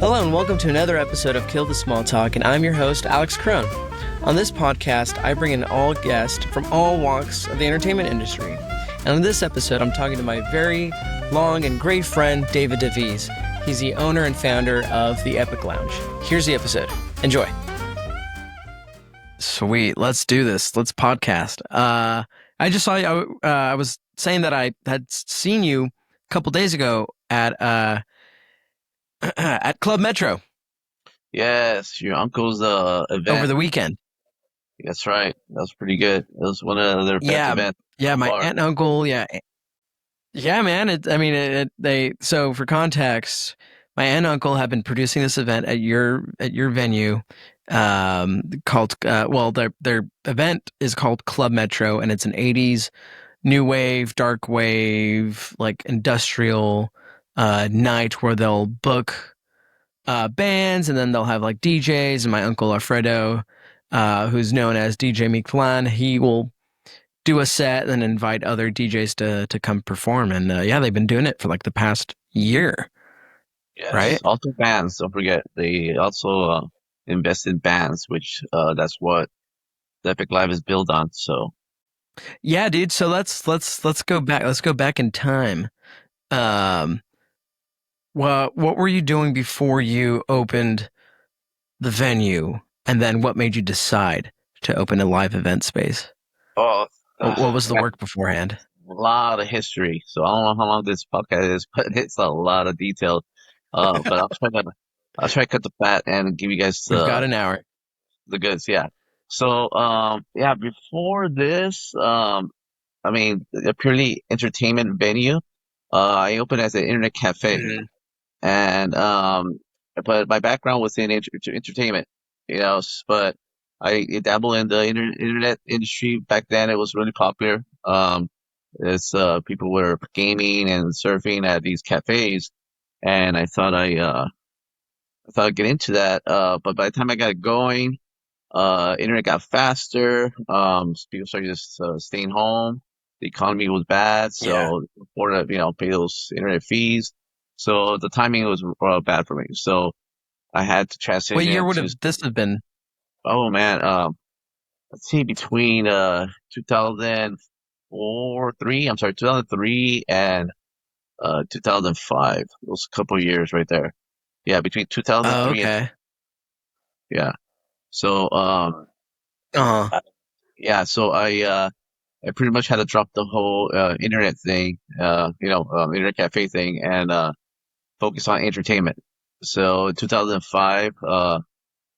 Hello and welcome to another episode of Kill the Small Talk, and I'm your host, Alex Caron. On this podcast, I bring in all guests from all walks of the entertainment industry. And in this episode, I'm talking to my very long and great friend, David Devis. He's the owner and founder of the Epic Lounge. Here's the episode. Enjoy. Sweet. Let's do this. Let's podcast. I just saw you. I was saying that I had seen you a couple days ago at at Club Metro Yes, your uncle's event. over the weekend. That's right. That was pretty good. It was one of their best events. Yeah, so my far. aunt and uncle. Yeah, man. So for context, my aunt and uncle have been producing this event at your venue, called their event is called Club Metro, and it's an '80s new wave, dark wave, like industrial night where they'll book bands, and then they'll have like DJs. And my uncle Alfredo, who's known as DJ Miklan, he will do a set and then invite other DJs to come perform. And they've been doing it for like the past year. Yes. Right? Also bands. Don't forget, they also invest in bands, which that's what the Epic Live is built on. So Yeah, dude. So let's go back. Let's go back in time. Well, what were you doing before you opened the venue, and then what made you decide to open a live event space? What was the work beforehand? A lot of history. So I don't know how long this podcast is, but it's a lot of detail. But I'll try to cut the fat and give you guys We've got an hour. the goods. Yeah. So before this, a purely entertainment venue. I opened as an internet cafe. Mhm. And but my background was in entertainment, but I dabbled in the internet industry back then. It was really popular. It's people were gaming and surfing at these cafes, and I thought I'd get into that. But by the time I got going, internet got faster. People started just staying home. The economy was bad, so afford to pay those internet fees. So the timing was bad for me. So I had to transition. What year would this have been? Oh man, let's see, between 2003 and 2005. Those couple of years right there. Yeah, between 2003 okay. and yeah. So so I pretty much had to drop the whole internet thing, internet cafe thing, and focus on entertainment. So in 2005,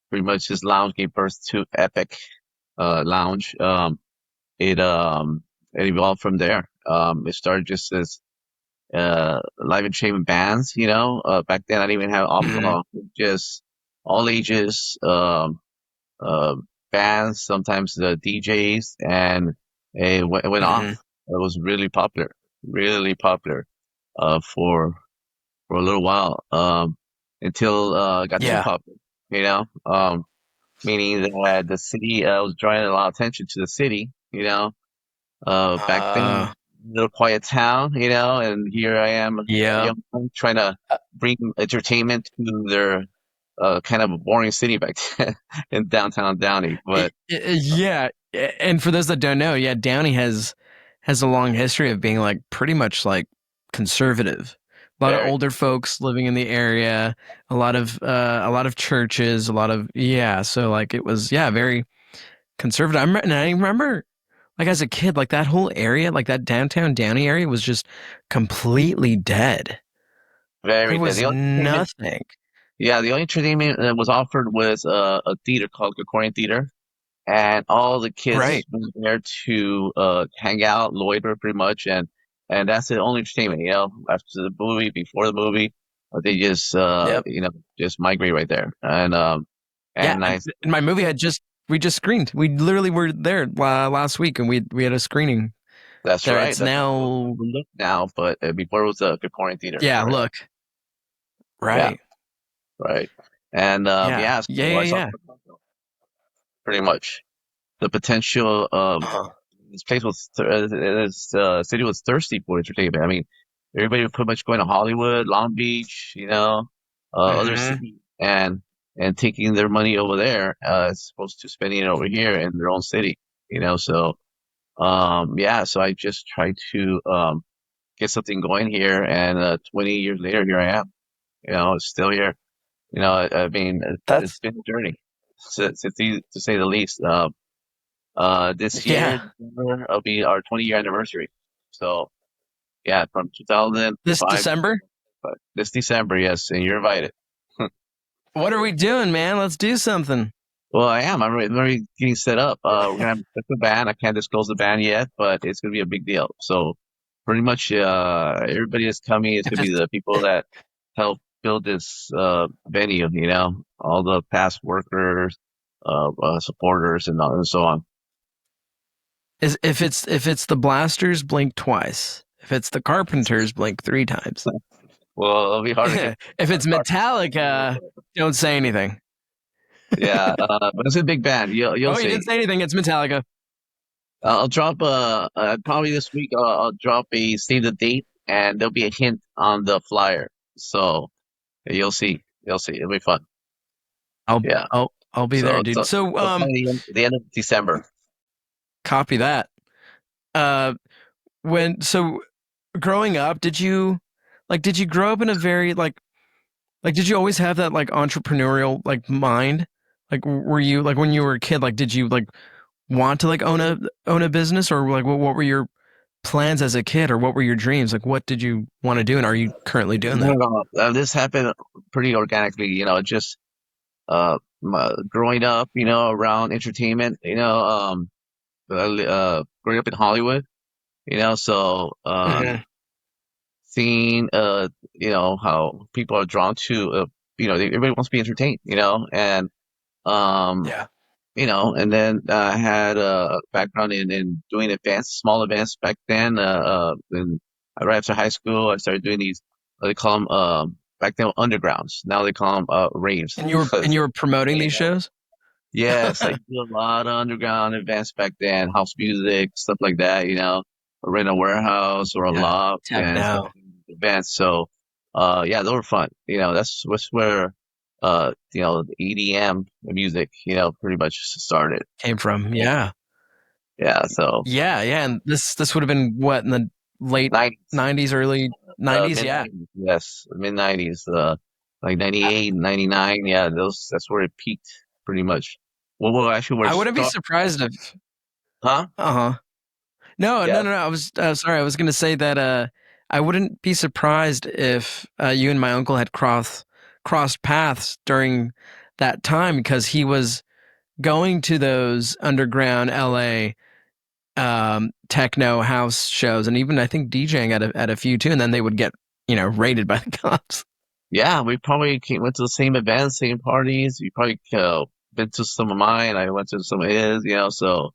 pretty much this lounge gave birth to Epic Lounge. It evolved from there. It started just as live entertainment bands. Back then I didn't even have optional, just all ages bands. Sometimes the DJs, and it went off. It was really popular for a little while, until it got too popular, meaning that the city was drawing a lot of attention to the city, back then, little quiet town, and here I am, trying to bring entertainment to their kind of a boring city back then in downtown Downey. But and for those that don't know, Downey has a long history of being like pretty much like conservative. A lot of older folks living in the area, a lot of churches, so like it was very conservative. I remember like as a kid, like that whole area, like that downtown Downey area was just completely dead. There was nothing. Yeah, the only entertainment that was offered was a theater called Caron Theater, and all the kids went there to hang out, loiter, pretty much, and that's the only entertainment. After the movie, before the movie, they just just migrate right there. And my movie we just screened. We literally were there last week, and we had a screening. That's right. It's now but before it was the Caron Theater. Yeah, right? Look. Right. Yeah. Right. And pretty much the potential of this place was this city was thirsty for entertainment. I mean, everybody was pretty much going to Hollywood, Long Beach, other Hmm. city and taking their money over there, as opposed to spending it over here in their own city. So yeah, so I just tried to get something going here, and 20 years later, here I am. It's still here. I mean, it's That's been a journey, to say the least. This year, yeah. December, will be our 20-year anniversary. So yeah, from This 2005, December, but this December, yes, and you're invited. what are we doing, man? Let's do something. Well, I am. I'm already getting set up. We're gonna have a band. I can't disclose the band yet, but it's gonna be a big deal. So pretty much, everybody that's coming is If gonna be it's the people that help build this venue. All the past workers, supporters, and so on. if it's the Blasters, blink twice. If it's the Carpenters, blink three times. Well, it'll be hard to get. If it's Metallica, don't say anything. Yeah, but it's a big band. You'll Oh, you didn't see. say anything. It's Metallica. I'll drop probably this week. I'll drop a save the date, and there'll be a hint on the flyer. So you'll see. You'll see. It'll be fun. I'll Yeah. I'll be there, So dude. So probably the end of December. copy that. Uh, when so growing up, did you grow up in a very like did you always have that like entrepreneurial like mind? Like were you like when you were a kid, like did you like want to like own a business, or like what were your plans as a kid, or what were your dreams? Like what did you want to do, and are you currently doing No, that? no, this happened pretty organically. Just growing up, around entertainment. Growing up in Hollywood. So Mhm. seeing how people are drawn to everybody wants to be entertained. And um Yeah. and then I had a background in doing small events back then. And right after high school, I started doing these. They call them back then undergrounds. Now they call them raves. And you were promoting these shows? Yes, I do a lot of underground events back then, house music, stuff like that. Rent a warehouse or a Yeah. loft and start Techno doing events. So, yeah, those were fun. That's where, the EDM music, pretty much started. came from. Yeah. Yeah. Yeah. So, Yeah, yeah. And this would have been what, in the late 90s, 90s, early 90s? mid Yeah. 90s, yes, mid 90s, like I, 98, 99. Yeah, that's where it peaked pretty much. Well, actually, we're I wouldn't be start, surprised if huh? uh-huh. No, no, Yeah. no, no. I was sorry. I was going to say that I wouldn't be surprised if you and my uncle had crossed paths during that time, because he was going to those underground LA techno house shows, and even I think DJing at a few too, and then they would get, raided by the cops. Yeah, we probably went to the same events, same parties. You probably been to some of mine. I went to some of his, so,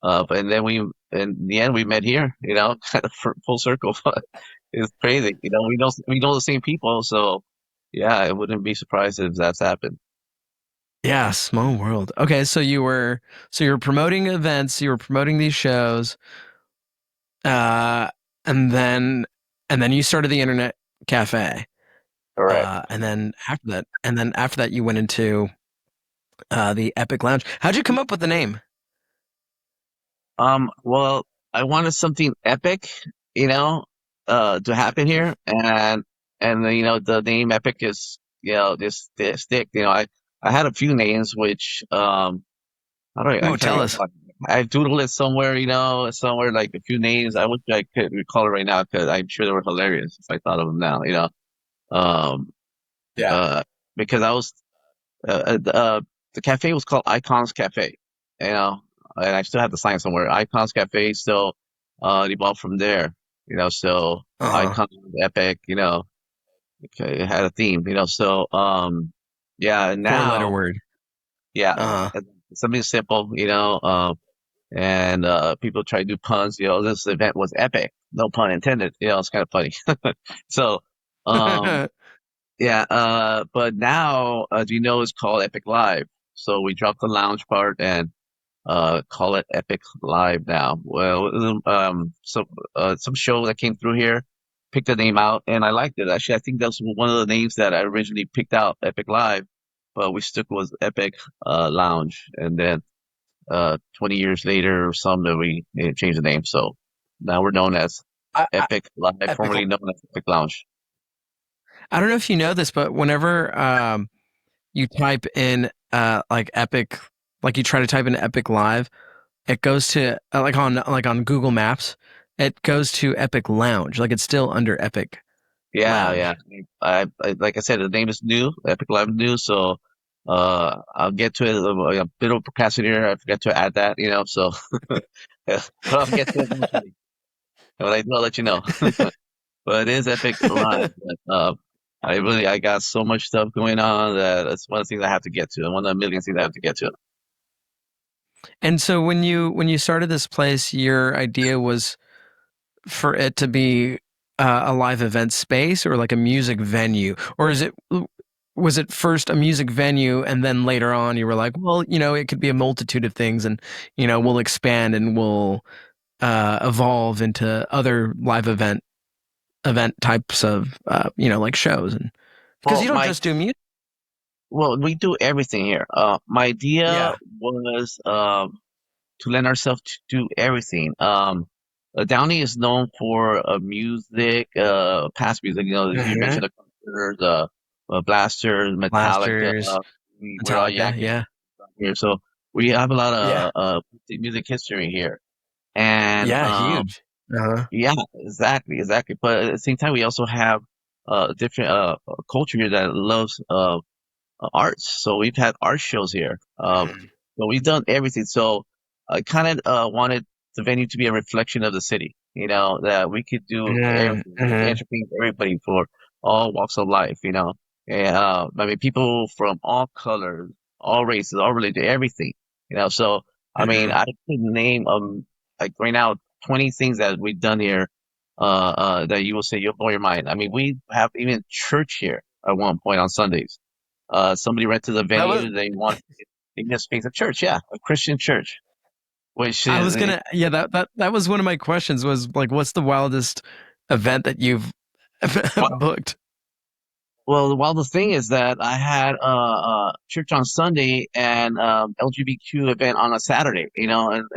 but and then in the end, we met here, kind of full circle. It's crazy, we know the same people, so yeah, I wouldn't be surprised if that's happened. Yeah, small world. Okay, so you were promoting events, you were promoting these shows, uh, and then you started the internet cafe, Correct. and then after that you went into the Epic Lounge. How'd you come up with the name? Well, I wanted something epic, to happen here, and the name Epic is, this stick. I had a few names which I Ooh, can't tell even. us. I doodled it somewhere, somewhere like a few names. I wish I could recall it right now because I'm sure they were hilarious if I thought of them now. Um, Yeah. uh, because I was the cafe was called Icons Cafe, you know, and I still have the sign somewhere. Icons Cafe still evolved from there, so Uh-huh. Icons Epic, okay, it had a theme, so yeah, and Four-letter now, word. yeah, Uh-huh. something simple, and people try to do puns. This event was epic, no pun intended. It's kind of funny. So, um, yeah, but now, it's called Epic Live. So we dropped the lounge part and call it Epic Live now. Well, some show that came through here picked the name out, and I liked it. Actually, I think that's one of the names that I originally picked out, Epic Live, but we stuck with Epic Lounge, and then 20 years later or something, we changed the name. So now we're known as I Epic Live, Epic. formerly known as Epic Lounge. I don't know if you know this, but whenever you type in like Epic, like you try to type in Epic Live, it goes to like on Google Maps, it goes to Epic Lounge. Like it's still under Epic Yeah, yeah. Lounge. I like I said, the name is new, Epic Live is new, so I'll get to it. A bit of procrastinator. I forgot to add that, so yeah, but I'll get to it eventually. When I do, I'll let you know. But it is Epic Live. But, I got so much stuff going on that it's one of the things I have to get to. One of the million things I have to get to. And so when you started this place, your idea was for it to be a live event space or like a music venue, or is it was it first a music venue and then later on you were like, well, you know, it could be a multitude of things, and you know, we'll expand and we'll evolve into other live event types of you know, like shows, and because Well, you don't just do music. we do everything here. My idea Yeah. was to lend ourselves to do everything. Downey is known for music, past music. You Hmm. mentioned the concerts, blasters, Metallica. Blasters, We're all Metallica. Yankees Yeah. here, so we have a lot Yeah. of music history here. And Yeah. Huge. Uh-huh. yeah, exactly, exactly. But at the same time, we also have different culture here that loves arts. So we've had art shows here. So we've done everything. So I kind of wanted the venue to be a reflection of the city. That we could do everything, we could Mm-hmm. entertain everybody for all walks of life. And I mean, people from all colors, all races, all religions, everything. So I mean, Hmm. I could name like right now 20 things that we've done here. That you will say you'll blow your mind. I mean, we have even church here at one point on Sundays. Somebody rented a That was venue. They just space a church, yeah, a Christian church, which I was is gonna, yeah, that was one of my questions was like, what's the wildest event that you've well, booked? well, the thing is that I had church on Sunday and LGBTQ event on a Saturday, and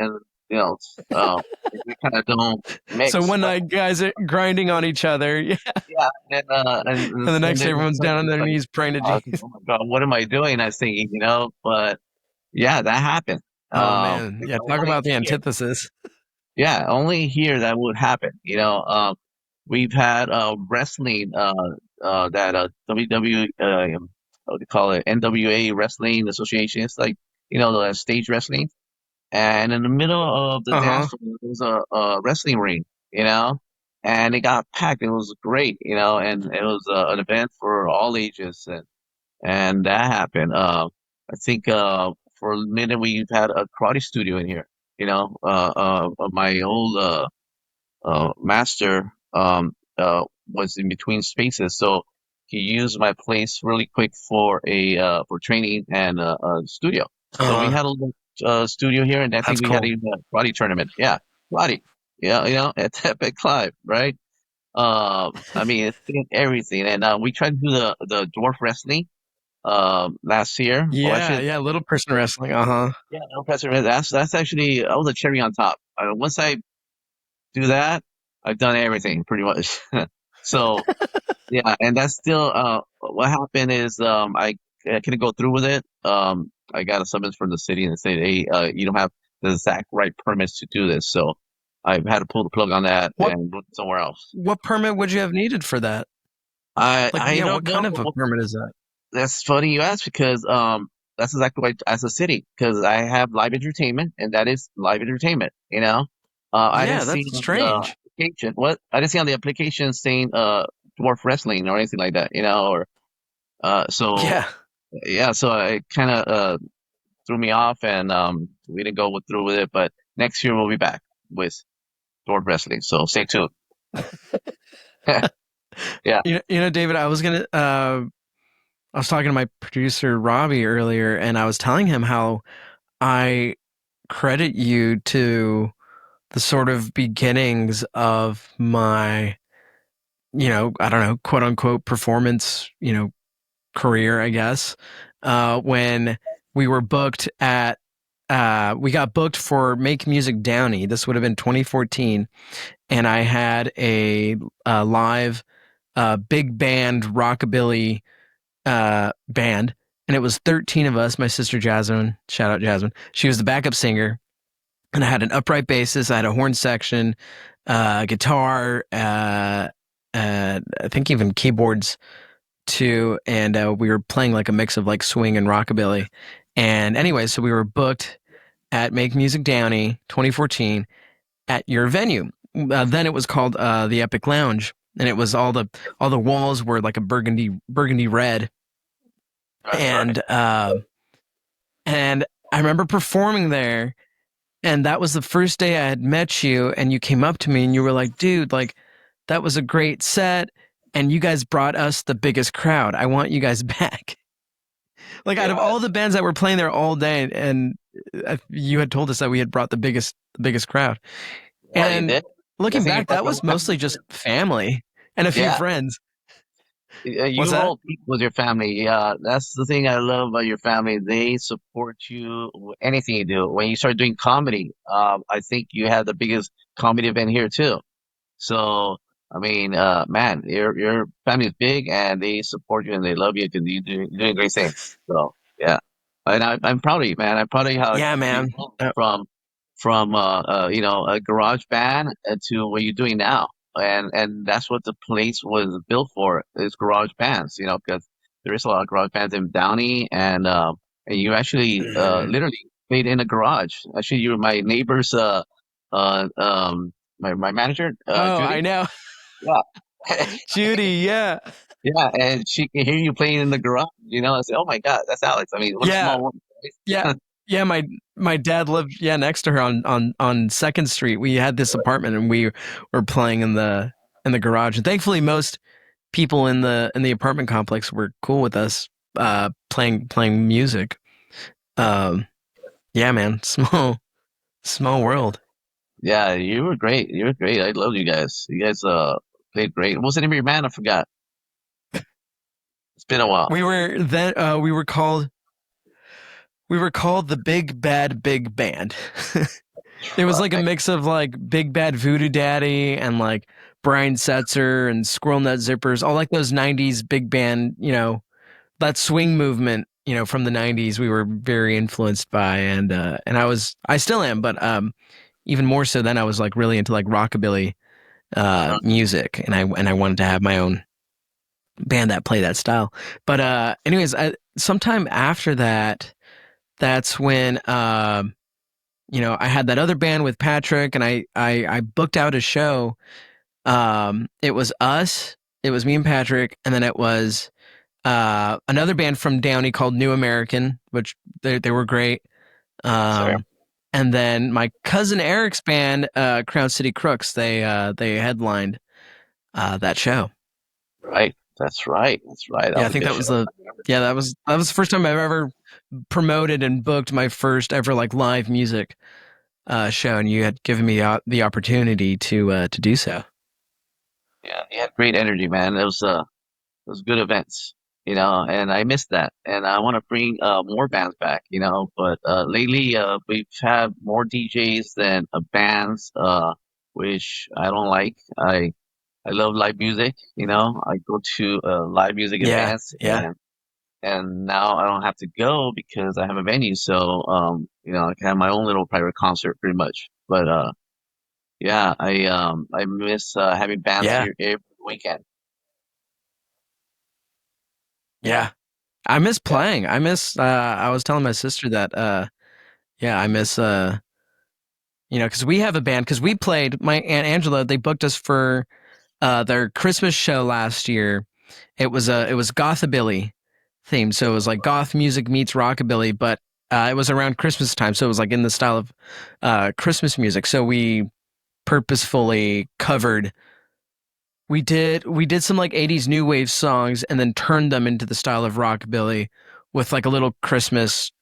you know, uh, we kind of don't So mix. one night guys are grinding on each other, yeah, Yeah, and and the next Sunday day was everyone's down on their like, knees praying to I was like, Jesus. oh my God, what am I doing? I was thinking, but yeah, that happened. Oh man, It's yeah, talk only about the here. antithesis. Yeah, only here that would happen. We've had wrestling that WW what do you call it, NWA Wrestling Association. It's like the stage wrestling, and in the middle of the Uh huh. dance floor there was a wrestling ring, you know, and it got packed. It was great, and it was an event for all ages, and that happened. I think for a minute we've had a karate studio in here. My old master was in between spaces, so he used my place really quick for a for training and studio. So we Uh huh. had a little studio here, and I think That's we had cool. even a karate tournament. Yeah, karate. Yeah, at Epic Clive, right? I mean, it's been everything, and we tried to do the dwarf wrestling last year. Oh, Yeah, actually, yeah, little person wrestling. Uh huh. yeah, no pressure. That's actually that was a cherry on top. Once I do that, I've done everything pretty much. So yeah, and that's still what happened is I couldn't go through with it. I got a summons from the city and said, hey, you don't have the exact right permits to do this. So I've had to pull the plug on that What and look somewhere else. what permit would you have needed for that? Like, I yeah, don't what know. kind of a permit is that? That's funny you ask because that's exactly what as a city because I have live entertainment and that is live entertainment. I didn't Yeah, see that's on the strange. application what I didn't see on the application saying dwarf wrestling or anything like that. Or so Yeah. yeah, so it kind of threw me off and we didn't go through with it. But next year we'll be back with dwarf wrestling. So stay tuned. Yeah. You know, David, I was talking to my producer Robbie earlier, and I was telling him how I credit you to the sort of beginnings of my I don't know, quote unquote performance, career, I guess. When we were booked at, we got booked for Make Music Downey. This would have been 2014, and I had a live big band rockabilly band, and it was 13 of us. My sister Jasmine, shout out Jasmine, she was the backup singer, and I had an upright bassist, I had a horn section, guitar, I think even keyboards too, and we were playing like a mix of like swing and rockabilly. And anyway, so we were booked at Make Music Downey 2014 at your venue. Then it was called the Epic Lounge, and it was all the walls were like a burgundy red, That's right. and I remember performing there, and that was the first day I had met you, and you came up to me and you were like, "Dude, like that was a great set." And you guys brought us the biggest crowd. I want you guys back. Like out of Yeah, all the bands that were playing there all day, and you had told us that we had brought the biggest crowd. yeah, you And did. I looking think you back, brought that the whole was mostly family. just family and a few Yeah, friends. What's you that? roll deep with your family. Yeah, that's the thing I love about your family. They support you anything you do. When you start doing comedy, I think you had the biggest comedy event here too. So, I mean, man, your family is big and they support you and they love you because you're doing great things. So, yeah, and I'm proud of you, man. I'm proud of you how Yeah, you man. moved from a garage band to what you're doing now, and that's what the place was built for is garage bands. Because there is a lot of garage bands in Downey, and you actually literally played in a garage. Actually, you were my neighbor's uh um my manager, Oh, I Judy. know. Yeah. Judy, yeah. Yeah, and she can hear you playing in the garage. I said, "Oh my God, that's Alex." I mean, what a Yeah. small world, Yeah. right? Yeah, my dad lived next to her on Second Street. We had this apartment and we were playing in the garage. And thankfully most people in the apartment complex were cool with us playing music. Um yeah, man. Small world. Yeah, you were great. You were great. I love you guys. You guys played great. What was the name of your band? I forgot. It's been a while. We were called the Big Bad Big Band. It was like a Right. mix of like Big Bad Voodoo Daddy and like Brian Setzer and Squirrel Nut Zippers, all like those 90s big band, that swing movement, from the 90s we were very influenced by, and I still am, but even more so then I was like really into like rockabilly Uh-huh. music, and I wanted to have my own band that played that style. But anyways, sometime after that, that's when I had that other band with Patrick, and I booked out a show. It was us, it was me and Patrick, and then it was another band from Downey called New American, which they were great. Sir. Um, and then my cousin Eric's band, Crown City Crooks, they headlined that show. Right. That's right. That's right. That Yeah, I was a think good that was show. the yeah that was the first time I've ever promoted and booked my first ever like live music show, and you had given me the opportunity to do so. Yeah, you had great energy, man. It was good events, and I missed that. And I want to bring more bands back, but lately we've had more DJs than bands, which I don't like. I love live music, I go to live music Yeah, events, yeah, and now I don't have to go because I have a venue, so I can have my own little private concert pretty much. But yeah, I miss having bands yeah, here every weekend. yeah. I miss Yeah, playing. I was telling my sister that yeah, I miss because we have a band, because we played, my Aunt Angela, they booked us for their Christmas show last year. It was gothabilly themed, so it was like goth music meets rockabilly, but it was around Christmas time, so it was like in the style of Christmas music. So we purposefully covered. We did some like 80s new wave songs and then turned them into the style of rockabilly with like a little Christmas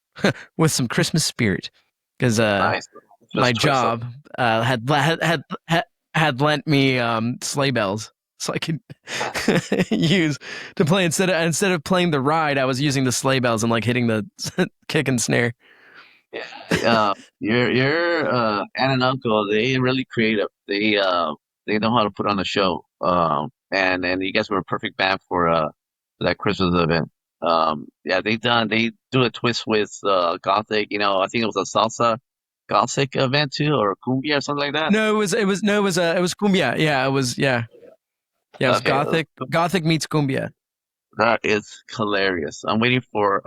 with some Christmas spirit, because nice. my Just twist. job had lent me sleigh bells. so I could use to play instead of playing the ride. I was using the sleigh bells and like hitting the kick and snare. Your aunt and uncle, they really creative. They know how to put on a show. And you guys were a perfect band for that Christmas event. Yeah, they do a twist with gothic. I think it was a salsa gothic event too, or cumbia or something like that. No, it was cumbia. Yeah, it was yeah, it was Okay, gothic meets cumbia. that is hilarious. I'm waiting for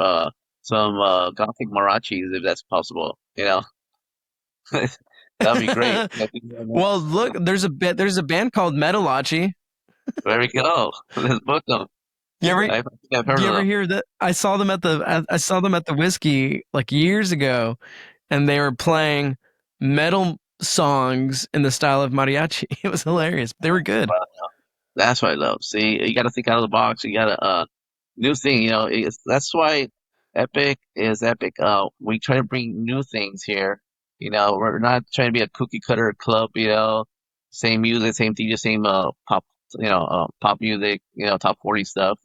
some gothic marachis if that's possible. That'd be great. I think Well, look, there's a band called Metalachi. there we go. Let's book them. You ever I think I've heard do you of ever them. hear that? I saw them at the whiskey like years ago, and they were playing metal songs in the style of mariachi. It was hilarious. They were good. That's what I love. See, you got to think out of the box. You got to new thing. That's why Epic is Epic. We try to bring new things here. We're not trying to be a cookie cutter club. Same music, same DJ, same pop. Pop music. Top 40 stuff.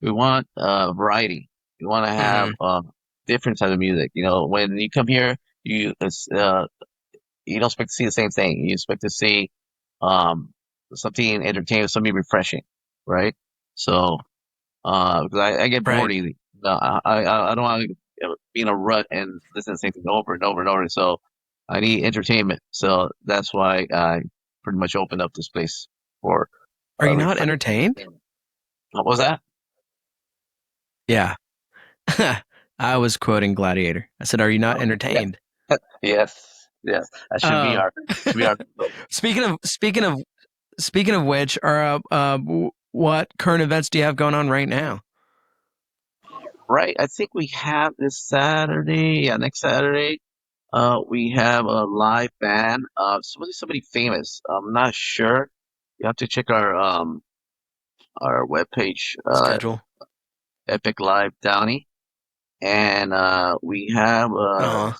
We want variety. We want to have Hmm. different type of music. When you come here, you don't expect to see the same thing. You expect to see um, something entertaining, something refreshing, right? So, because I get bored Right. easy. I don't want to be in a rut and listen to the same thing over and over and over. So, I need entertainment. So that's why I pretty much opened up this place for Are you not refreshing entertained? entertainment. What was that? Yeah. I was quoting Gladiator. I said, "Are you not Oh, yeah. entertained?" Yes, yes. That should be Um, our speaking of which, what current events do you have going on right now? right. I think we have this Saturday, yeah, next Saturday. We have a live band of somebody famous. I'm not sure. You have to check our webpage, Schedule. Epic Live Downey, and we have Uh a huh.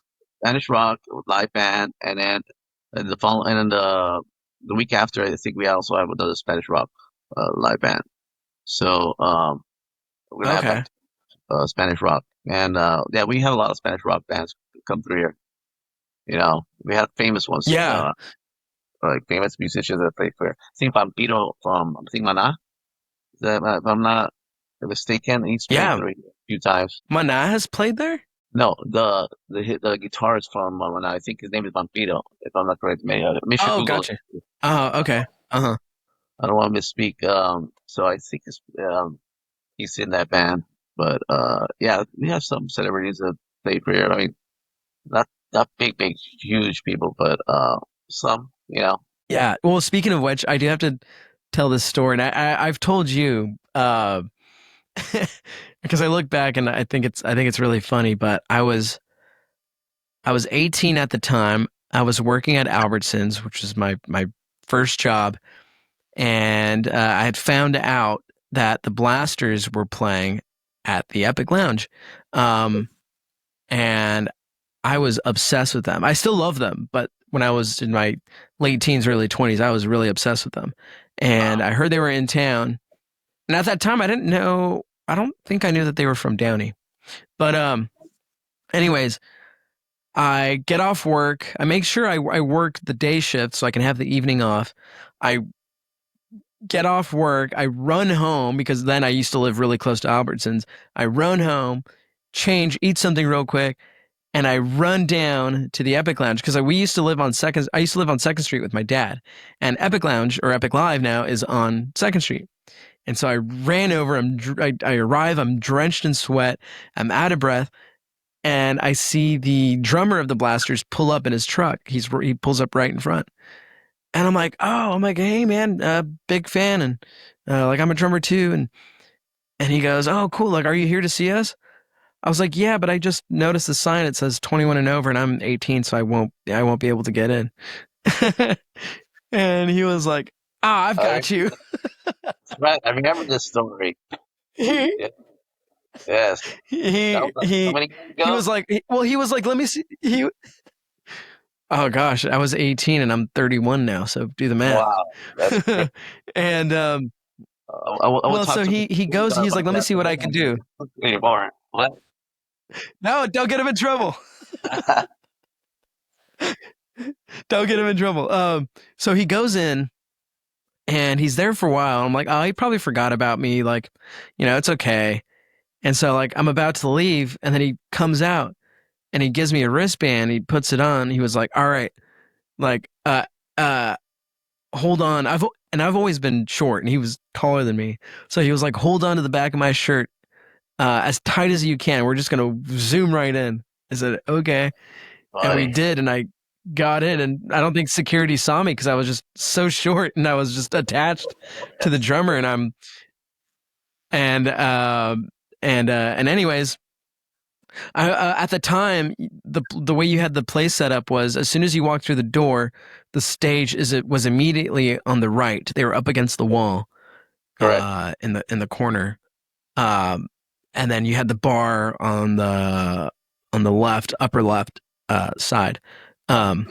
Spanish rock live band, and then the week after, I think we also have another Spanish rock live band. So we're gonna have back Okay. to Spanish rock, and yeah, we have a lot of Spanish rock bands come through here. We have famous ones. Yeah. Like famous musicians that play for. I think Vampiro from I think Mana. If I'm not mistaken, he's played Yeah. through a few times. Mana has played there. No, the guitarist from Mana. I think his name is Vampiro. If I'm not correct, may should Oh, Google gotcha. it. Oh, Uh, okay. Uh huh. I don't want to misspeak. So I think he's in that band. But yeah, we have some celebrities that play for here. I mean, not big, huge people, but some. Yeah. Well, speaking of which, I do have to tell this story, and I've told you, because I look back and I think it's really funny. But I was 18 at the time. I was working at Albertsons, which was my first job, and I had found out that the Blasters were playing at the Epic Lounge, um, and I was obsessed with them. I still love them, but when I was in my late teens, early 20s, I was really obsessed with them. And Uh, I heard they were in town, and at that time, I didn't know. I don't think I knew that they were from Downey. But anyways, I get off work. I make sure I work the day shift so I can have the evening off. I get off work. I run home because then I used to live really close to Albertsons. I run home, change, eat something real quick, and I run down to the Epic Lounge because we used to live on Second. I used to live on Second Street with my dad, and Epic Lounge or Epic Live now is on Second Street. And so I ran over. I arrive. I'm drenched in sweat. I'm out of breath, and I see the drummer of the Blasters pull up in his truck. He pulls up right in front, and I'm like, hey man, big fan, and like I'm a drummer too, and he goes, oh cool, like are you here to see us? I was like, yeah, but I just noticed the sign. It says 21 and over, and I'm 18, so I won't be able to get in. And he was like, ah, I've I got you. right. I remember this story. he Yeah, yes. That was he how he many years he ago? was like, well, he was like, let me see. Oh gosh, I was 18 and I'm 31 now, so do the math. Wow, that's great. And I will well, talk so to my he goes. son He's like, about "Let me that, see but what I I can can't do." anymore. What? No, don't get him in trouble. Don't get him in trouble. So he goes in and he's there for a while. I'm like, oh, he probably forgot about me. Like, it's okay. And so like I'm about to leave, and then he comes out and he gives me a wristband. He puts it on. He was like, "All right, like, uh, hold on." I've always been short, and he was taller than me. So he was like, "Hold on to the back of my shirt, as tight as you can. We're just gonna zoom right in." I said, "Okay," and we Funny. did, and I got in, and I don't think security saw me because I was just so short, and I was just attached to the That's drummer, and I'm and and anyways, at the time, the way you had the place set up was as soon as you walked through the door, the stage was immediately on the right. They were up against the wall, correct. in the corner, um, and then you had the bar on the left, upper left side. Um,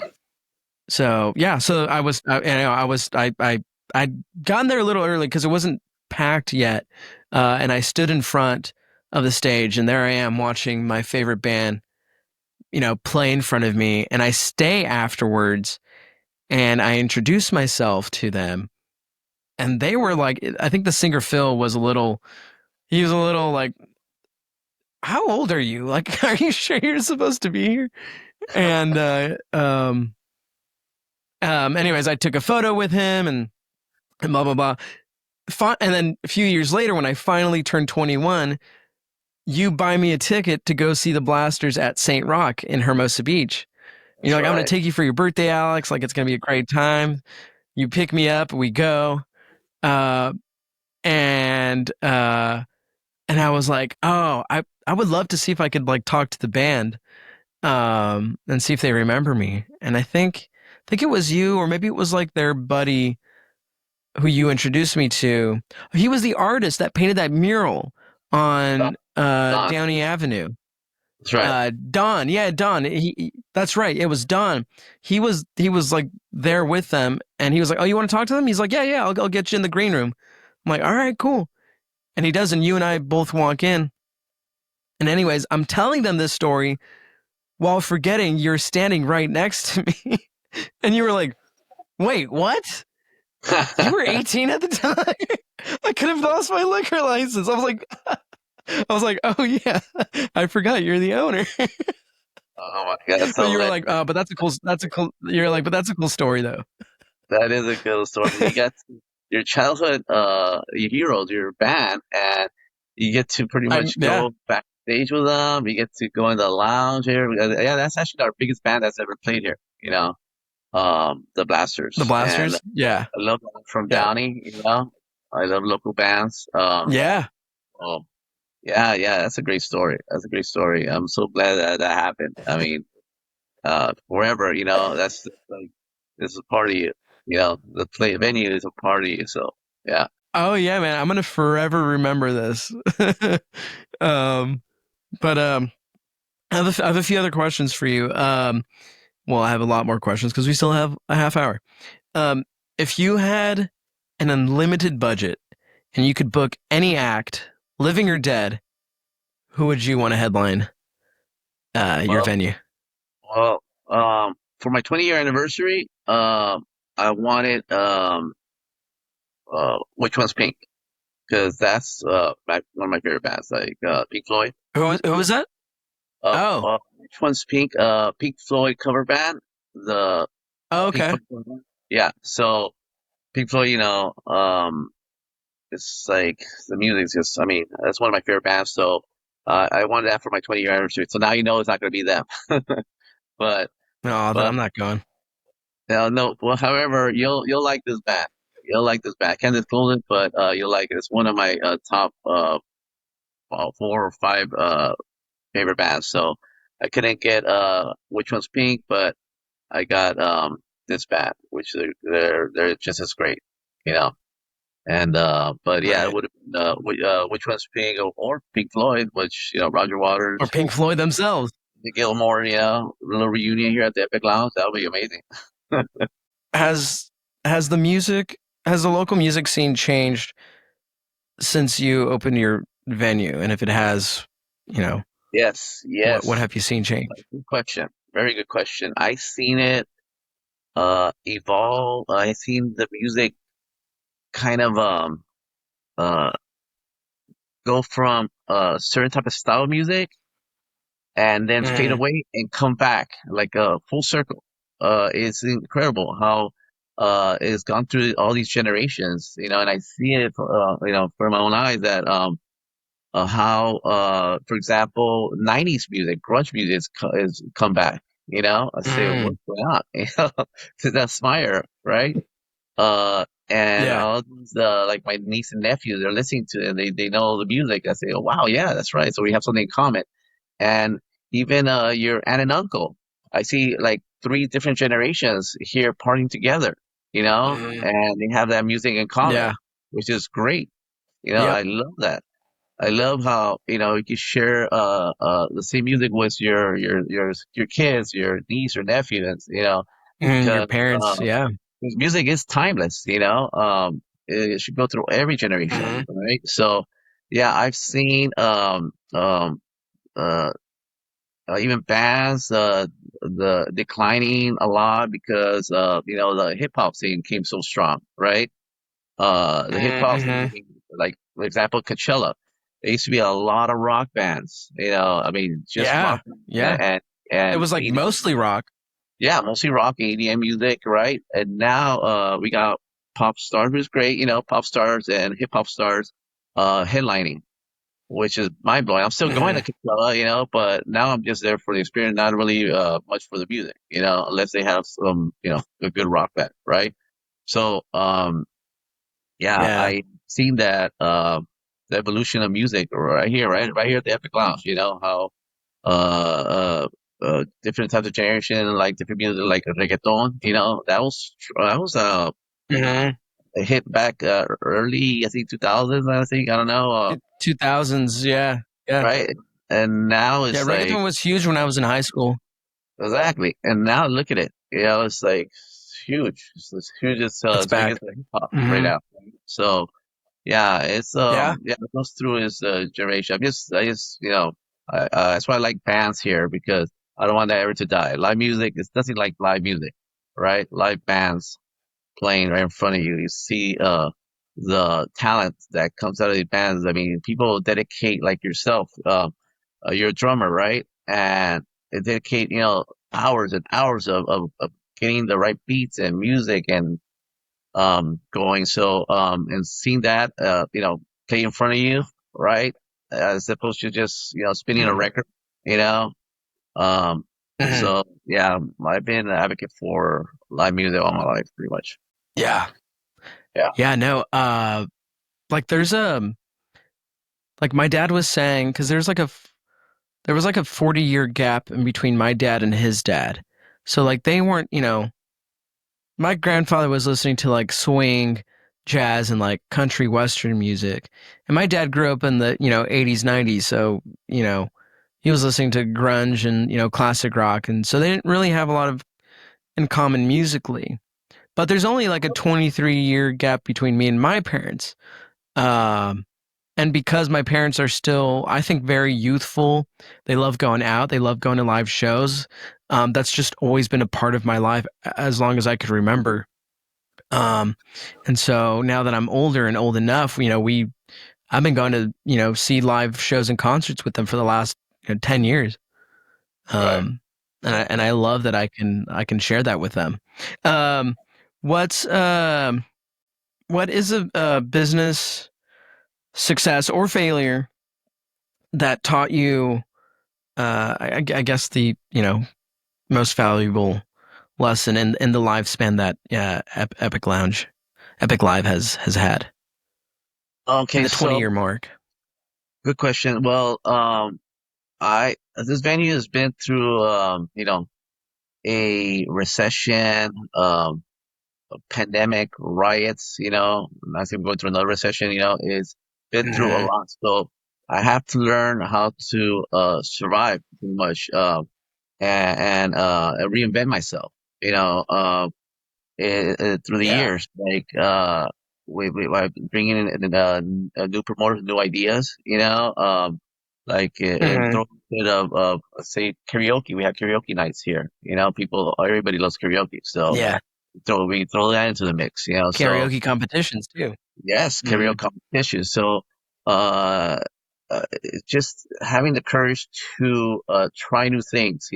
so yeah, so I'd gotten there a little early because it wasn't packed yet, and I stood in front of the stage, and there I am watching my favorite band, play in front of me, and I stay afterwards, and I introduce myself to them, and they were like, I think the singer Phil he was a little like, "How old are you? Like, are you sure you're supposed to be here?" And anyways, I took a photo with him and blah blah blah. And then a few years later, when I finally turned 21, you buy me a ticket to go see the Blasters at St. Rock in Hermosa Beach. You're That's like, "I'm going right. to take you for your birthday, Alex. Like, it's going to be a great time." You pick me up, we go. Uh, and, uh, and I was like, "Oh, I would love to see if I could like talk to the band, and see if they remember me." And I think it was you, or maybe it was like their buddy who you introduced me to. He was the artist that painted that mural Don. on Don. Downey Avenue. That's right. Don, yeah, Don. That's right. It was Don. He was like there with them, and he was like, "Oh, you want to talk to them?" He's like, "Yeah, yeah, I'll get you in the green room." I'm like, "All right, cool." And he does, and you and I both walk in. And anyways, I'm telling them this story while forgetting you're standing right next to me, and you were like, "Wait, what? You were 18 at the time?" I could have lost my liquor license. I was like, "Oh yeah, I forgot you're the owner." Oh my God, that's But you were hilarious. like, "Oh, but you're like, but that's a cool story though." That is a good story. You get your childhood, your heroes, your band, and you get to pretty much Yeah, go backstage with them. You get to go in the lounge here. Yeah, that's actually our biggest band that's ever played here. The the Blasters, and Blasters. Yeah, I love them from yeah, Downey. I love local bands. yeah. Oh, yeah, yeah, that's a great story. That's a great story. I'm so glad that that happened. I mean, wherever, that's like, this is a party, the play venue is a party. So, yeah. Oh yeah, man. I'm gonna forever remember this. um, but I have a few other questions for you. Well, I have a lot more questions because we still have a half hour. Um, if you had an unlimited budget and you could book any act, living or dead, who would you want to headline your Well, venue? for my 20-year anniversary, I wanted, Which One's Pink? Because that's, one of my favorite bands, like, Pink Floyd. Who was that? Oh, Which One's Pink? Pink Floyd cover band. The oh, Pink okay. Floyd cover band. Yeah. So, Pink Floyd, it's like the music's just, I mean, that's one of my favorite bands. So I wanted that for my 20-year anniversary. So now it's not going to be them. But, No, then but I'm not going. no. Well, however, you'll like this band. You'll like this band. I can't disclose it, but you'll like it. It's one of my top 4 or 5 favorite bands. So I couldn't get Which One's Pink, but I got this band, which they're just as great, you know. And but yeah, it Right. would have been Which One's Pink or Pink Floyd, which Roger Or Waters. Pink Floyd themselves. The Gilmore, little reunion here at the Epic Lounge. That would be amazing. Has has the music has the local music scene changed since you opened your venue? And if it has, you know, Yes, what yes. have you seen change? Good question. Very good question. I seen it evolve. I seen the music kind of uh go from a certain type of style of music and then fade Mm, away and come back like a full circle. It's incredible how it's gone through all these generations, and I see it, from my own eyes that how for example, 90s music, grunge music is come back. I say, mm, what's going on? That's fire, right? And yeah. all these, like my niece and nephew, they're listening to it and they know the music. I say, oh wow, yeah, that's right. So we have something in common. And even your aunt and uncle, I see like three different generations here partying together, Mm, and they have that music in common, yeah. which is great. Yep. I love that. I love how you can share the same music with your kids, your niece or nephew, and Your because parents. Yeah. 'cause music is timeless. It should go through every generation, Hmm. right? So yeah, I've seen uh, even bands the declining a lot because the hip hop scene came so strong, right? The hip hop scene Hmm. became, like, for example, Coachella. There used to be a lot of rock bands, I mean, just Yeah. rock Yeah. It and was like mostly rock. yeah, mostly rock, EDM music, right? And now we got pop stars, which is great, pop stars and hip hop stars headlining, which is mind blowing. I'm still going to Hmm. Coachella, but now I'm just there for the experience, not really much for the music, unless they have some, a good rock band, right? So, yeah, Yeah. I seen that the evolution of music right here at the Epic Lounge. How uh, different types of generation, like different music, like reggaeton. That was Hmm. a hit back early, I think 2000s. I don't know, 2000s. Yeah. Yeah. right? And now Yeah. it's like Reggaeton was huge when I was in high school. exactly. And now look at it. It's like huge. It's huge. It's It's back. biggest hip hop right Hmm. now. So. Yeah, Yeah. it goes through his generation. That's why I like bands here because I don't want that ever to die. Live music is nothing like live music, right? Live bands playing right in front of you. You see the talent that comes out of the bands. I mean, people dedicate like yourself. You're a drummer, right? And they dedicate hours and hours of getting the right beats and music and going. So, and seeing that, play in front of you, right? As opposed to just, spinning a Hmm. record, you know? Um, Hmm. so yeah, I've been an advocate for live music all my life, pretty much. Yeah. Yeah. Yeah. No. Like there's a like my dad was saying because there was like a 40-year gap in between my dad and his dad. So like they weren't, my grandfather was listening to like swing, jazz and like country western music. And my dad grew up in the, 80s, 90s, so, he was listening to grunge and, classic rock and so they didn't really have a lot of in common musically. But there's only like a 23-year gap between me and my parents. Um and because my parents are still, I think, very youthful, they love going out, they love going to live shows. That's just always been a part of my life as long as I could remember. Um, and so now that I'm older and old enough, I've been going to, see live shows and concerts with them for the last 10 years. Right. Um, and I love that I can share that with them. Um, what's what is a business success or failure that taught you I guess the most valuable lesson in the lifespan that Epic Live has had in Okay. the 20 So year mark. good question. Well, this venue has been through, a recession, pandemic, riots, I think I'm going through another recession, it's been through a Hmm. lot. So I have to learn how to survive pretty much, and reinvent myself. You know, through the Yeah. years, like like bringing in new promoters, new ideas. Like Hmm. throw a bit of say karaoke. We have karaoke nights here. Everybody loves karaoke, so Yeah. we throw that into the mix. So Karaoke competitions too. yes, Hmm. karaoke competition. So uh, it's just having the courage to try new things.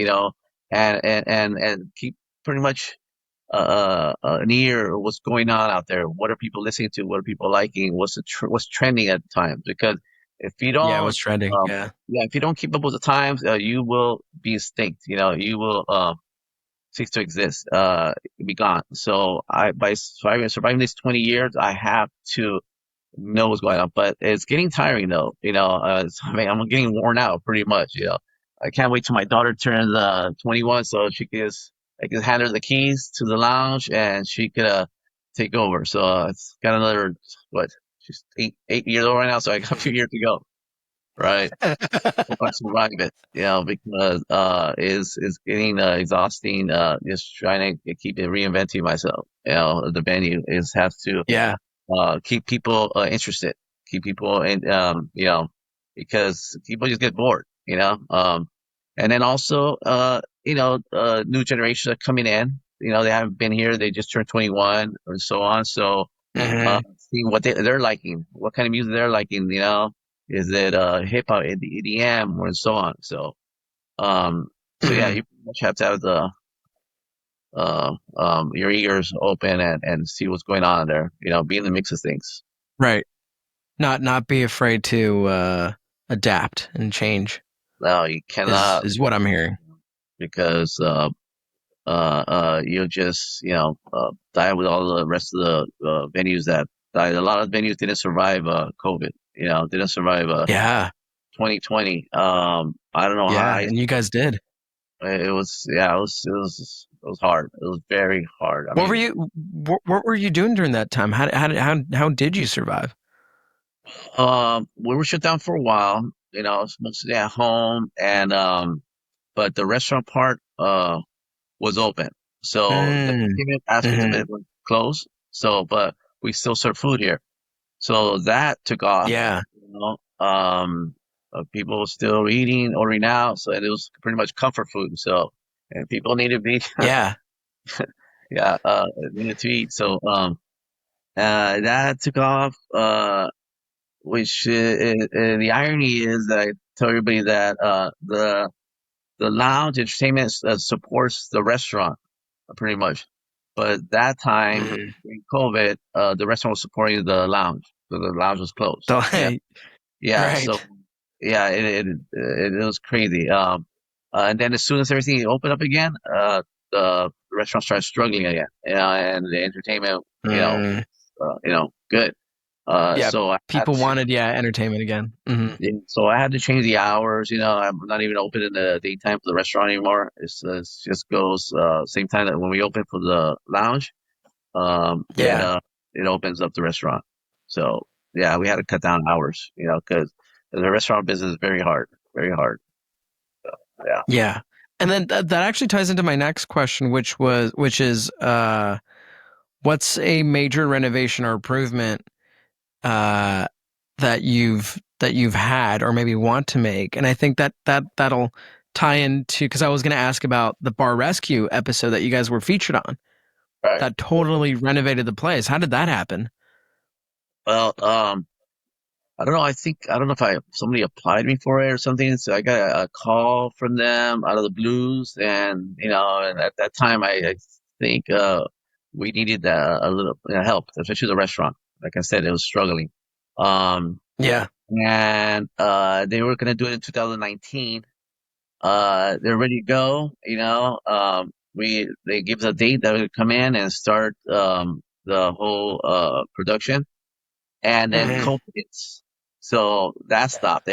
And keep pretty much an ear of what's going on out there. What are people listening to? What are people liking? What's trending at the time? Because if you Yeah, don't, what's trending? um, Yeah. yeah, if you don't keep up with the times, you will be extinct. You will cease to exist, be gone. So by surviving these 20 years, I have to know what's going on. But it's getting tiring though. I'm getting worn out pretty much. I can't wait till my daughter turns 21 so I can hand her the keys to the lounge and she could take over. So it's got another what? She's 8 years old right now, so I got a few years to go. Right. Hope I survive it, because is getting exhausting. Just trying to keep it reinventing myself. The venue is has to Yeah. keep people interested, keep people in, because people just get bored, and then also, new generations are coming in, they haven't been here, they just turned 21 or so on. So, Hmm. seeing what they're liking, what kind of music they're liking, is it, hip hop, EDM, or so on. So yeah, Hmm. you pretty much have to have your ears open and see what's going on there, be in the mix of things. Right. Not be afraid to adapt and change No, you is cannot, is what I'm hearing. because you'll just die with all the rest of the venues that died. A lot of venues didn't survive COVID. Didn't survive Yeah. 2020. I don't know how. Yeah. And you guys did. It was, yeah, it was hard. It was very hard. I What were mean, you what were you doing during that time? How did you survive? we were shut down for a while. It's mostly at home, and but the restaurant part was open. So the Mm. entertainment aspect of Hmm. it was closed. So, but we still serve food here. So that took off. Yeah. You People were still eating, ordering out. So it was pretty much comfort food. So, and people need to be, Yeah. yeah, needed to eat. So, that took off. Which the irony is that I tell everybody that the lounge entertainment supports the restaurant, pretty much. But that time Hmm. during COVID, the restaurant was supporting the lounge, so the lounge was closed. Yeah, So, yeah. So right. yeah, it was crazy. And then as soon as everything opened up again, the restaurant started struggling again. And the entertainment, Mm. good. Yeah. So I had People to. wanted, yeah, entertainment again. Hmm. Yeah, so I had to change the hours. I'm not even open in the daytime for the restaurant anymore. It just goes same time that when we open for the lounge. It Yeah. it opens up the restaurant. So yeah, we had to cut down hours. Because the restaurant business is very hard, very hard. Yeah. Yeah. And then that actually ties into my next question, which is what's a major renovation or improvement uh, that you've had or maybe want to make? And I think that'll tie into because I was going to ask about the bar rescue episode that you guys were featured on. Right. That totally renovated the place. How did that happen? Well, I don't know. I don't know if somebody applied me for it or something. So I got a call from them out of the blues, and at that time I think we needed a little help, especially the restaurant. Like I said, it was struggling. Um, Yeah. and they were gonna do it in 2019. They're ready to go. They give us a date that we would come in and start the whole production, and then Hmm. COVID hits. So that stopped.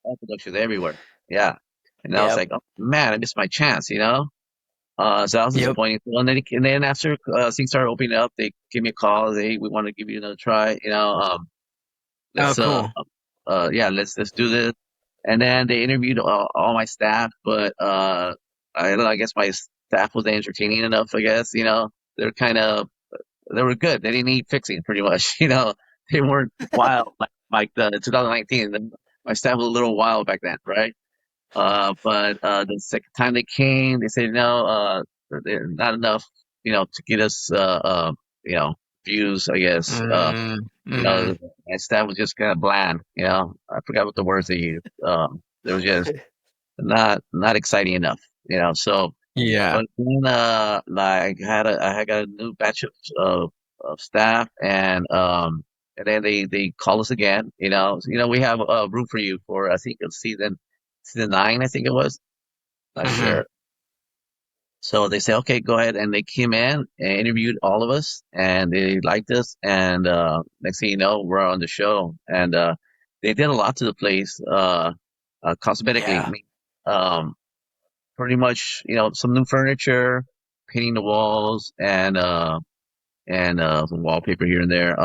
All productions everywhere. Yeah. And I was Yep. like, oh man, I missed my chance. So I was Yep. disappointed. Well, and then after things started opening up, they gave me a call. Hey, we want to give you another try. Oh, Let's cool. yeah, let's do this. And then they interviewed all my staff, but I don't know, I guess my staff was entertaining enough. I guess they're kind of they were good. They didn't need fixing, pretty much. They weren't wild like the 2019. My staff was a little wild back then, right? But the second time they came, they said no, they're not enough, to get us, you know, views. I guess. Mm, mm. My staff was just kind of bland. I forgot what the words they used. They were just not exciting enough. So Yeah. but then, like I had got a new batch of staff, and then they call us again. We have room for you for, I think it's season 9, I think it was. Not Hmm. sure. So they say, okay, go ahead, and they came in and interviewed all of us, and they liked us, and next thing you know, we're on the show, and they did a lot to the place, cosmetically. I Yeah. mean, um, pretty much, some new furniture, painting the walls, and some wallpaper here and there.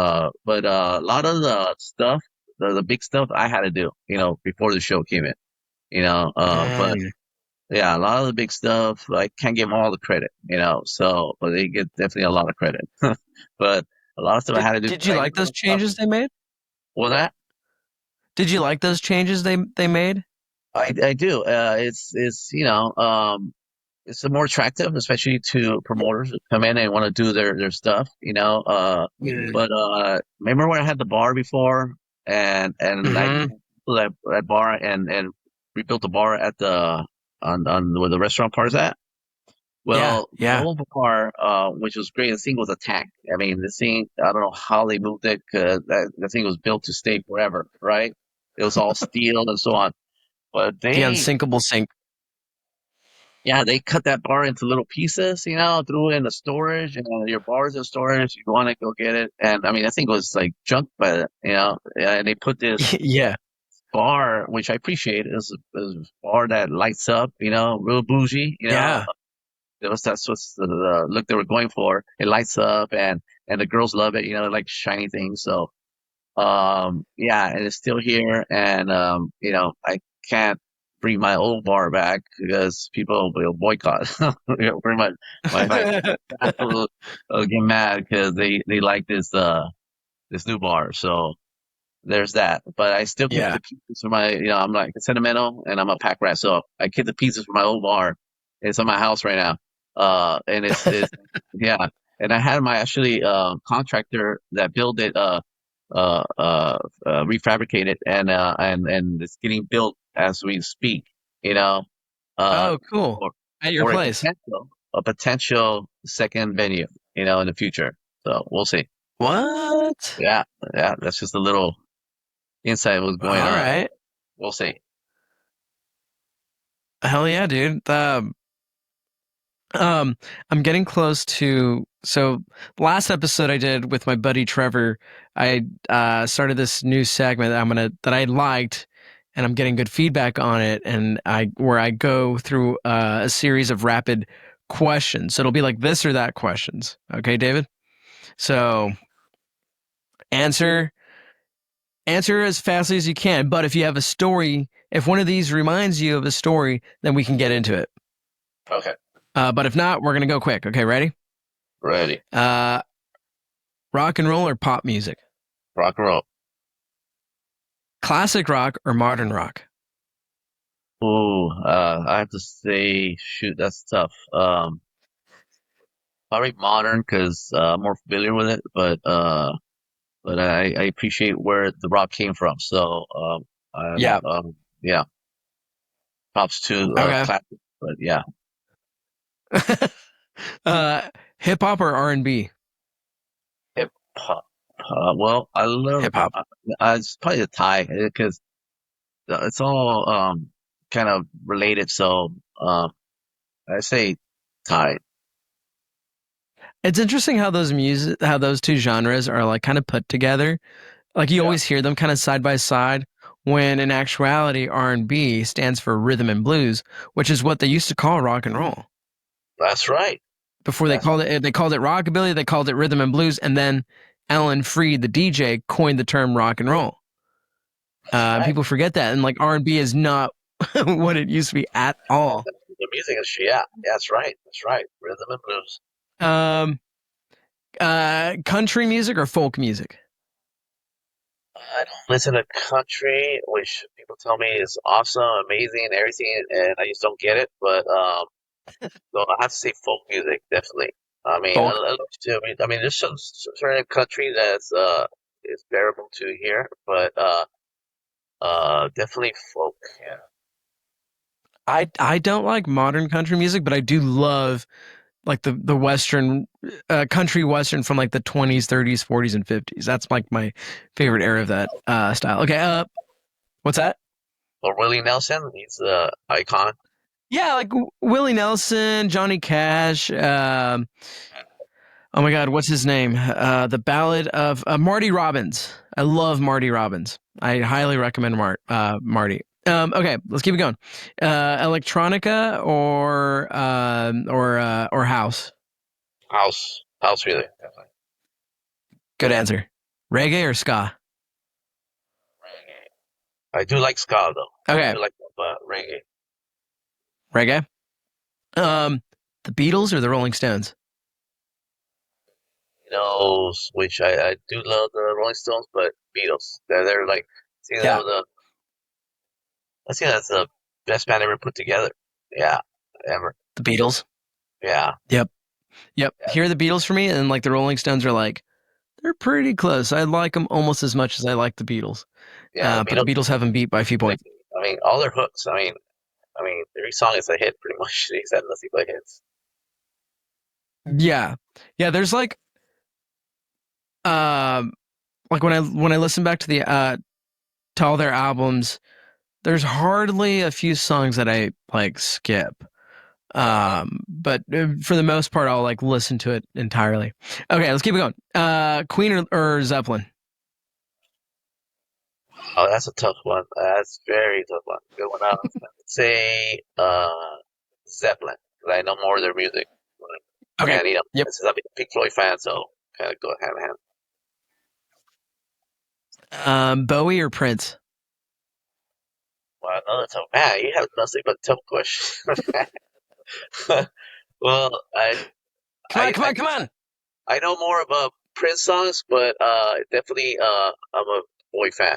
But a lot of the stuff, the big stuff, I had to do, before the show came in. But Mm. yeah, a lot of the big stuff, I can't give them all the credit. So but they get definitely a lot of credit. But a lot of stuff I Did had to do. Did you like those Stuff. changes they made? Well, that Did you like those changes they made? I do. It's more attractive, especially to promoters that come in and want to do their stuff. Mm. But remember when I had the bar before, and I Hmm. that bar and rebuilt the bar at the on where the restaurant part is at. Yeah. Well, the Yeah. old bar, which was great, the thing was a tank. I mean, the thing, I don't know how they moved it, 'cause the thing was built to stay forever, right? It was all steel and so on. But The unsinkable sink. yeah, they cut that bar into little pieces, threw it in the storage, and your bar's in storage. You want to go get it, and I mean, I think it was like junk, but and they put this Yeah. bar, which I appreciate, is a bar that lights up, real bougie. Yeah. That's what's the look they were going for. It lights up, and the girls love it, like shiny things. So yeah, and it's still here, and I can't bring my old bar back because people will boycott. Pretty much, my staff will get mad because they like this new bar. So there's that. But I still keep Yeah. the pieces for my, I'm like sentimental, and I'm a pack rat, so I keep the pieces for my old bar. It's on my house right now. And it's yeah. And I had my actually contractor that built it refabricate it, and it's getting built as we speak. You know, uh, Oh, cool. for At your for place. a potential second venue. In the future. So we'll see. What? Yeah, yeah. That's just a little insight of what's going All on. right. We'll see. Hell yeah, dude. Um, I'm getting close to. So, last episode I did with my buddy Trevor, I started this new segment that I liked, and I'm getting good feedback on it. And where I go through a series of rapid questions. So it'll be like this or that questions. Okay, David. So answer answer as fastly as you can. But if you have a story, if one of these reminds you of a story, then we can get into it. Okay. But if not, we're gonna go quick. Okay, ready? Ready. Uh, rock and roll or pop music? Rock and roll. Classic rock or modern rock? Ooh, I have to say, shoot, that's tough. Probably modern because I'm more familiar with it, but I appreciate where the rock came from. So, Yeah. yeah, props to Okay. classic, but yeah, uh, hip hop or R&B? hip hop. Well, I love. Hip hop. It's probably a tie because it's all kind of related. So, I say tie. It's interesting how those two genres are like kind of put together. Like you Yeah, always hear them kind of side by side. When in actuality, R&B stands for rhythm and blues, which is what they used to call rock and roll. that's right. Before That's they called it rockabilly, they called it rhythm and blues, and then Alan Freed, the DJ, coined the term rock and roll. That's right. People forget that, and like R&B is not what it used to be at all. The music industry, yeah, yeah, that's right. That's right. Rhythm and blues. Um, Country music or folk music? I don't listen to country, which people tell me is awesome, amazing, and everything, and I just don't get it. But so I have to say folk music, definitely. I mean, Folk. I mean, there's some certain country that's is bearable to hear, but definitely folk. Yeah. I don't like modern country music, but I do love like the western country western from like the 20s, 30s, 40s, and 50s. That's like my favorite era of that style. Okay, what's that? Or Willie Nelson, he's the icon. Yeah, like Willie Nelson, Johnny Cash. Oh my God, what's his name? The Ballad of Marty Robbins. I love Marty Robbins. I highly recommend Marty. Okay, let's keep it going. Electronica or house? House music, definitely. Good answer. Reggae or ska? Reggae. I do like ska though. I Okay, do like reggae. reggae. Um, the Beatles or the Rolling Stones? Beatles, which I do love the Rolling Stones, but Beatles. They're like, see, Yeah, I think that's the best band ever put together. Yeah, ever. the Beatles. Yeah, Yep, yep. yeah, Here are the Beatles for me, and like the Rolling Stones are like they're pretty close. I like them almost as much as I like the Beatles. yeah. The But the Beatles, Beatles have them beat by a few points. I mean, all their hooks. I mean, every song is a hit pretty much. They said nothing but hits. Yeah, yeah. There's um, like when I listen back to the to all their albums, there's hardly a few songs that I like skip. But for the most part, I'll like listen to it entirely. Okay, let's keep it going. Queen or Zeppelin? Oh, that's a tough one. That's very tough one. Good one. I would say Zeppelin, because I know more of their music. Okay. And Yep. this is a big Pink Floyd fan, so kind of go hand in hand. Bowie or Prince? Well, another tough man. You have nothing but tough questions. Well, Come on, I, come I on, come on. I know more about Prince songs, but definitely I'm a Bowie fan.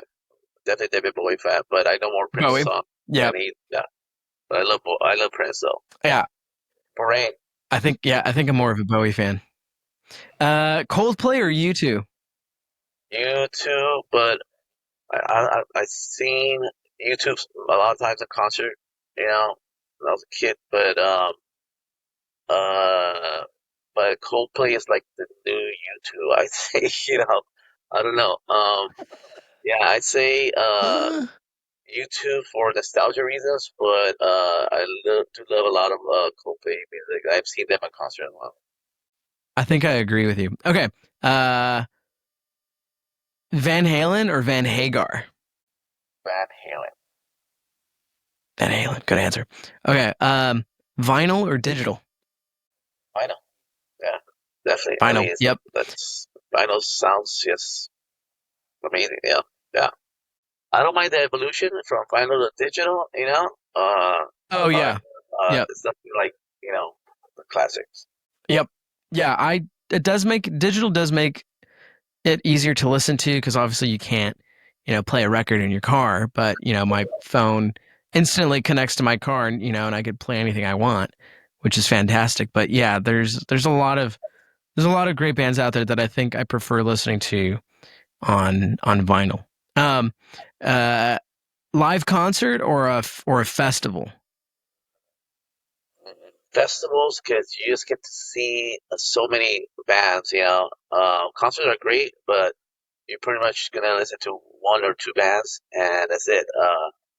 Definitely David Bowie fan, but I know more Prince Bowie. songs Yeah. than he. Yeah, but I love Prince though. Yeah, Yeah. Parade. I think I'm more of a Bowie fan. Coldplay or U2? You too, but I seen YouTube a lot of times in concert. When I was a kid, uh, but Coldplay is like the new YouTube. I say, I don't know. Yeah, I'd say YouTube for nostalgia reasons, but do love a lot of Coldplay music. I've seen them in concert as well. I think I agree with you. Okay. Uh, Van Halen or Van Hagar? Van Halen. Van Halen. Good answer. Okay. Vinyl or digital? Vinyl. Yeah, definitely. I Vinyl. mean, Yep. that's vinyl sounds just amazing. Yeah, yeah. I don't mind the evolution from vinyl to digital. Oh But yeah. Yep. it's something like the classics. Yep. Yeah. It does make digital does make it easier to listen to because obviously you can't play a record in your car, but my phone instantly connects to my car and and I could play anything I want, which is fantastic. But yeah, there's a lot of great bands out there that I think I prefer listening to on vinyl. Um, uh, Live concert or a festival? Festivals, because you just get to see so many bands. Concerts are great, but you're pretty much gonna listen to one or two bands, and that's it.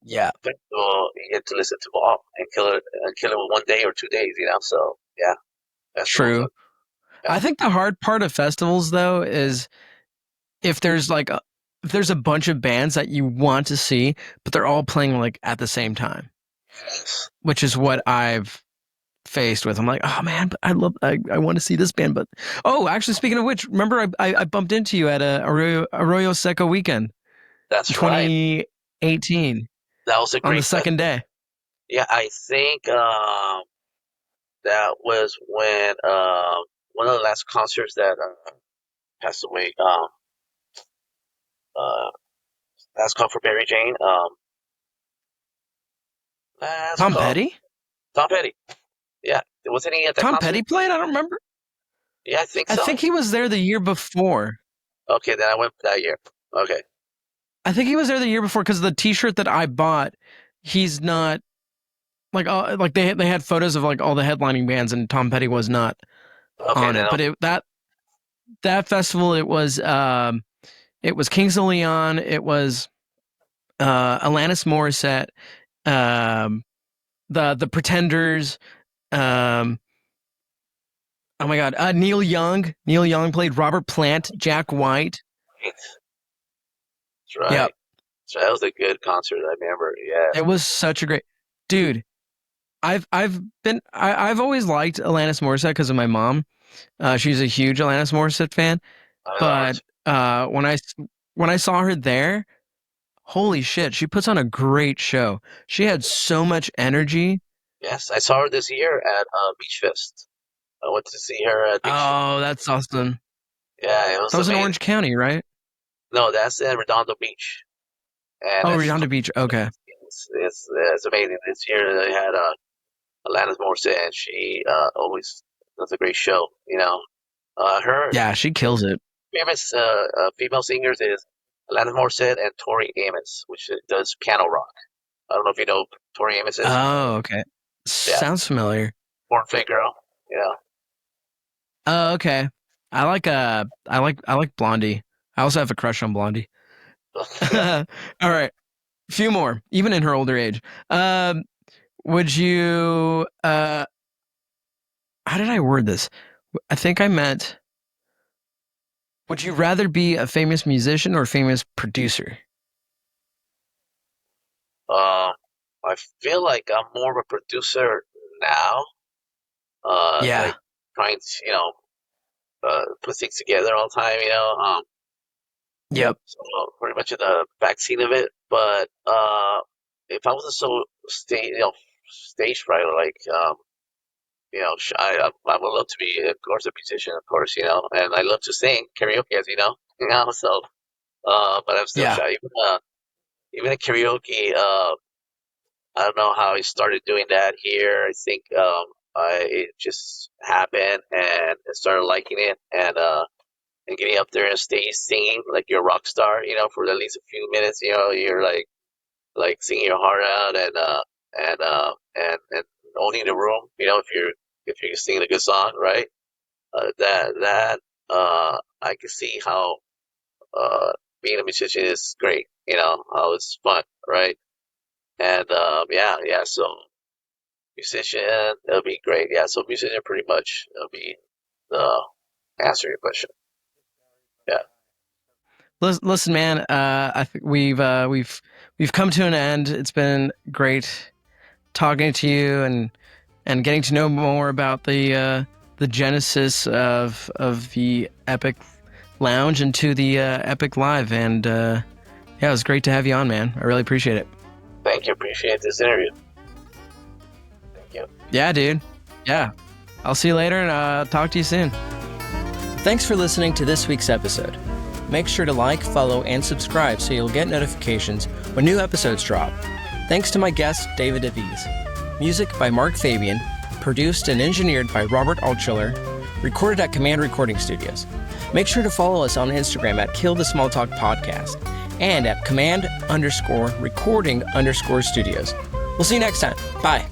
Yeah, Festival, you get to listen to all and kill it with 1 day or 2 days. So yeah, festivals. true. Yeah, I think the hard part of festivals though is if if there's a bunch of bands that you want to see, but they're all playing like at the same time, yes, which is what I've faced with. I'm like, oh man, but I want to see this band, but oh, actually, speaking of which, remember I bumped into you at a Arroyo Seco weekend, that's right. 2018. 18 That was a on the great second festival. day. Yeah, I think that was when one of the last concerts that passed away. Uh, last call for Barry Jane. Last Tom call. Petty? Tom Petty. Yeah, wasn't he at that Tom concert? Petty played? I don't remember. Yeah, I think I so. think he was there the year before. Okay, then I went that year. Okay. I think he was there the year before because the T-shirt that I bought, he's not like they had photos of like all the headlining bands and Tom Petty was not Okay, on then it. But that festival it was Kings of Leon, it was Alanis Morissette, um, the Pretenders, um, oh my God, Neil Young. Neil Young played Robert Plant, Jack White. that's right. Yep, So that was a good concert. I remember. it Yes. was such a great dude. I've always liked Alanis Morissette because of my mom. She's a huge Alanis Morissette fan. I love her But too. when I saw her there, holy shit, she puts on a great show. She had so much energy. Yes, I saw her this year at Beach Fest. I went to see her at Beach Fest. Oh, that's awesome. Yeah, it That was was in amazing. Orange County, right? No, that's in Redondo Beach, and Oh, Redondo Beach. Okay. it's amazing. This year they had Alanis Morissette, and she always does a great show. Her Yeah, she kills it. famous female singers is Alanis Morissette and Tori Amos, which does piano rock. I don't know if you know who Tori Amos is. Oh, okay. Yeah, Sounds familiar. Born Fit Girl. Yeah. Oh, okay. I like Blondie. I also have a crush on Blondie. Yeah. All right. A few more, even in her older age. Um, would you how did I word this? I think I meant, would you rather be a famous musician or a famous producer? Um, I feel like I'm more of a producer now. Yeah. Like trying to, put things together all the time. Yep. So pretty much in the backseat of it. But if I wasn't so stage fright, like shy, I would love to be, of course, a musician, of course, and I love to sing karaoke, as you know, So, but I'm still Yeah. shy. Even in karaoke, I don't know how I started doing that here. I think it just happened, and I started liking it, and getting up there and stage singing like you're a rock star, for at least a few minutes. You're like singing your heart out, and owning the room. If you're singing a good song, right? That I can see how being a musician is great. How it's fun, right? And yeah. So musician, it'll be great. Yeah. So musician, pretty much, it'll be the answer to your question. Yeah. Listen, man. I think we've come to an end. It's been great talking to you and getting to know more about the genesis of the Epic Lounge into the Epic Live. And yeah, it was great to have you on, man. I really appreciate it. Thank you. Appreciate this interview. Thank you. Yeah, dude. Yeah. I'll see you later and talk to you soon. Thanks for listening to this week's episode. Make sure to like, follow, and subscribe so you'll get notifications when new episodes drop. Thanks to my guest, David Devis. Music by Mark Fabian, produced and engineered by Robert Altschiller, recorded at Command Recording Studios. Make sure to follow us on Instagram at Kill the Small Talk Podcast and at command_recording_studios. We'll see you next time. Bye.